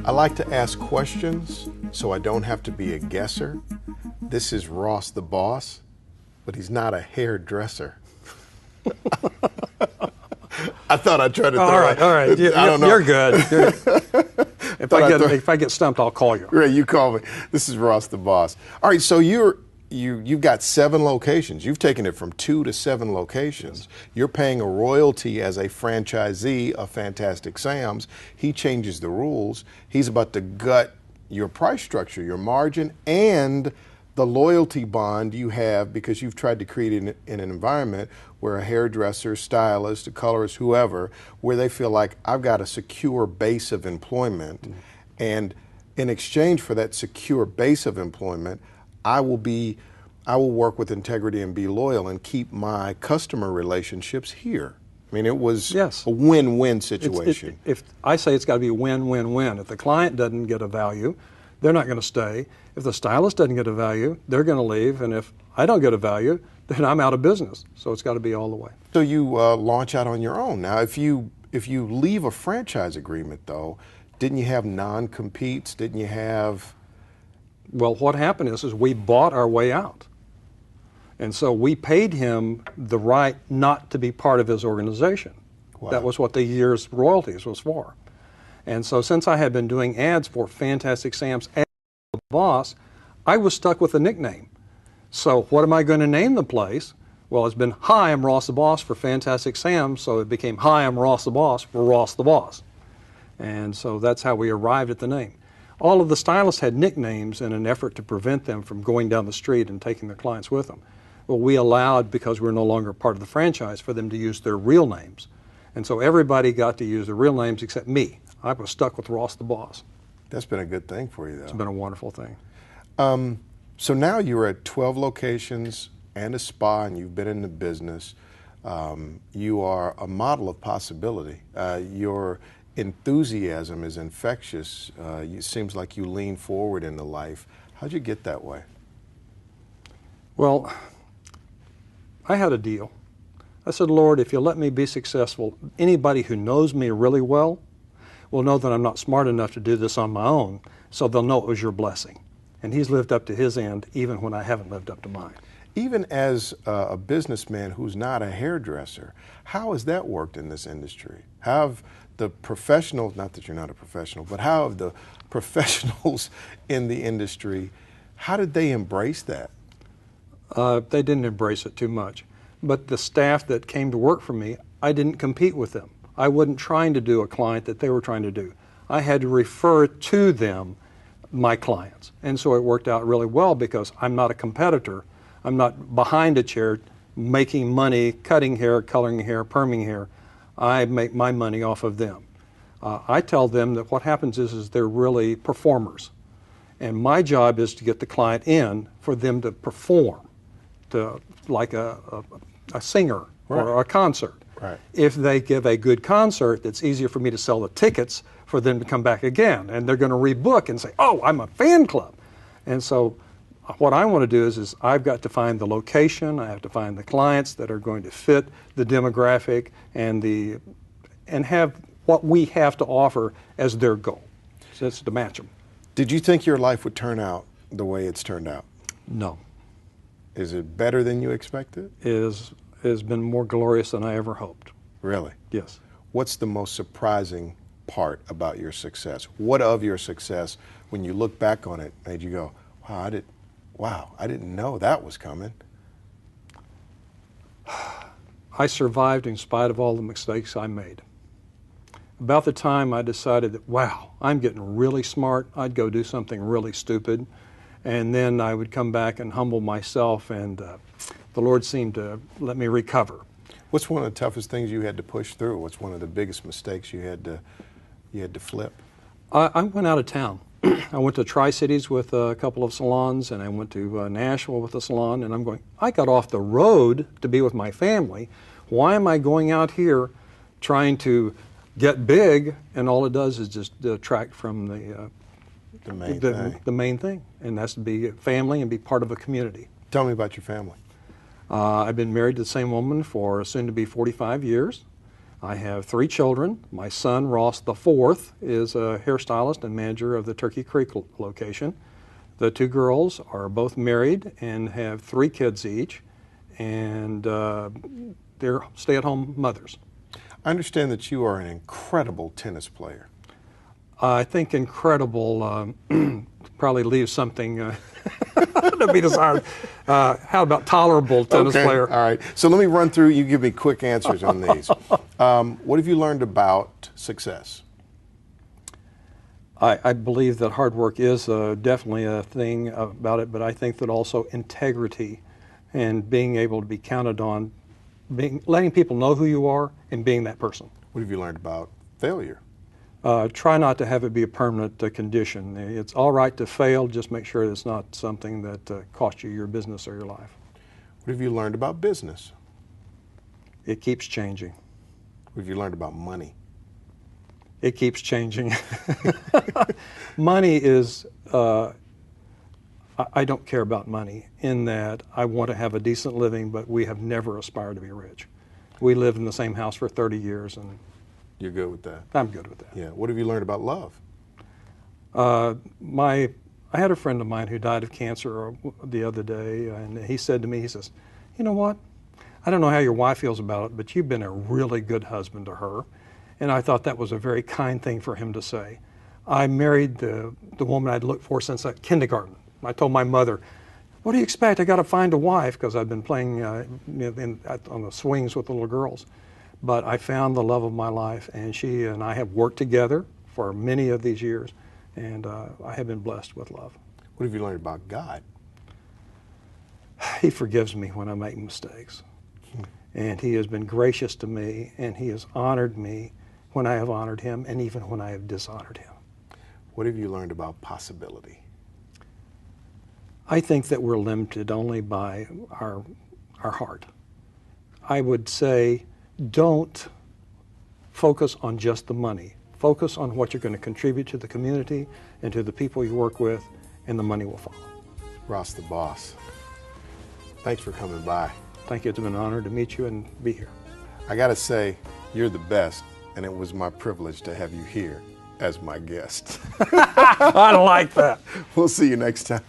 I like to ask questions so I don't have to be a guesser. This is Ross the boss, but he's not a hairdresser. I thought I'd try to throw all right. I don't know. You're good. If I get stumped, I'll call you. Right, you call me. This is Ross the boss. All right, so you've got 7 locations. You've taken it from 2 to 7 locations. Yes. You're paying a royalty as a franchisee of Fantastic Sam's. He changes the rules. He's about to gut your price structure, your margin, and the loyalty bond you have because you've tried to create it in an environment where a hairdresser, stylist, a colorist, whoever, where they feel like I've got a secure base of employment. Mm-hmm. And in exchange for that secure base of employment, I will work with integrity and be loyal and keep my customer relationships here. I mean, it was a win-win situation. If I say it's got to be win-win-win. If the client doesn't get a value, they're not going to stay. If the stylist doesn't get a value, they're going to leave. And if I don't get a value, then I'm out of business. So it's got to be all the way. So you launch out on your own. Now, if you leave a franchise agreement, though, didn't you have non-competes? Didn't you have... Well, what happened is we bought our way out. And so we paid him the right not to be part of his organization. Wow. That was what the year's royalties was for. And so since I had been doing ads for Fantastic Sam's as the boss, I was stuck with a nickname. So what am I going to name the place? Well, it's been, hi, I'm Ross the boss for Fantastic Sam's, so it became, hi, I'm Ross the boss for Ross the boss. And so that's how we arrived at the name. All of the stylists had nicknames in an effort to prevent them from going down the street and taking their clients with them. Well, we allowed, because we're no longer part of the franchise, for them to use their real names. And so everybody got to use their real names except me. I was stuck with Ross the boss. That's been a good thing for you, though. It's been a wonderful thing. So now you're at 12 locations and a spa, and you've been in the business. You are a model of possibility. Your enthusiasm is infectious. It seems like you lean forward into life. How'd you get that way? Well, I had a deal. I said, Lord, if you let me be successful, anybody who knows me really well will know that I'm not smart enough to do this on my own, so they'll know it was your blessing. And he's lived up to his end even when I haven't lived up to mine. Even as a businessman who's not a hairdresser, how has that worked in this industry? How have the professionals, not that you're not a professional, but how have the professionals in the industry, how did they embrace that? They didn't embrace it too much. But the staff that came to work for me, I didn't compete with them. I wasn't trying to do a client that they were trying to do. I had to refer to them my clients. And so it worked out really well because I'm not a competitor. I'm not behind a chair making money, cutting hair, coloring hair, perming hair. I make my money off of them. I tell them that what happens is they're really performers. And my job is to get the client in for them to perform, to like a singer or a concert. Right. If they give a good concert, it's easier for me to sell the tickets for them to come back again. And they're going to rebook and say, oh, I'm a fan club. And so what I want to do is I've got to find the location, I have to find the clients that are going to fit the demographic and have what we have to offer as their goal. So that's to match them. Did you think your life would turn out the way it's turned out? No. Is it better than you expected? It has been more glorious than I ever hoped. Really? Yes. What's the most surprising part about your success? What of your success, when you look back on it, made you go, wow, I didn't know that was coming? I survived in spite of all the mistakes I made. About the time I decided that, wow, I'm getting really smart, I'd go do something really stupid. And then I would come back and humble myself, and the Lord seemed to let me recover. What's one of the toughest things you had to push through? What's one of the biggest mistakes you had to flip? I went out of town. I went to Tri-Cities with a couple of salons, and I went to Nashville with a salon, and I'm going, I got off the road to be with my family. Why am I going out here trying to get big, and all it does is just detract from the main thing, and that's to be family and be part of a community. Tell me about your family. I've been married to the same woman for soon to be 45 years. I have 3 children. My son, Ross the fourth, is a hairstylist and manager of the Turkey Creek location. The 2 girls are both married and have 3 kids each, and they're stay-at-home mothers. I understand that you are an incredible tennis player. I think incredible probably leaves something to be desired. How about tolerable tennis player? All right. So let me run through. You give me quick answers on these. What have you learned about success? I believe that hard work is definitely a thing about it, but I think that also integrity and being able to be counted on, letting people know who you are and being that person. What have you learned about failure? Try not to have it be a permanent condition. It's all right to fail, just make sure it's not something that costs you your business or your life. What have you learned about business? It keeps changing. What have you learned about money? It keeps changing. Money is, I don't care about money in that I want to have a decent living, but we have never aspired to be rich. We lived in the same house for 30 years and You're good with that? I'm good with that. Yeah. What have you learned about love? I had a friend of mine who died of cancer the other day, and he said to me, he says, you know what? I don't know how your wife feels about it, but you've been a really good husband to her. And I thought that was a very kind thing for him to say. I married the woman I'd looked for since kindergarten. I told my mother, what do you expect? I got to find a wife, because I've been playing on the swings with the little girls. But I found the love of my life, and she and I have worked together for many of these years, and I have been blessed with love. What have you learned about God? He forgives me when I make mistakes. And he has been gracious to me, and he has honored me when I have honored him, and even when I have dishonored him. What have you learned about possibility? I think that we're limited only by our heart. I would say, don't focus on just the money. Focus on what you're going to contribute to the community and to the people you work with, and the money will follow. Ross the Boss, thanks for coming by. Thank you. It's been an honor to meet you and be here. I got to say, you're the best, and it was my privilege to have you here as my guest. I like that. We'll see you next time.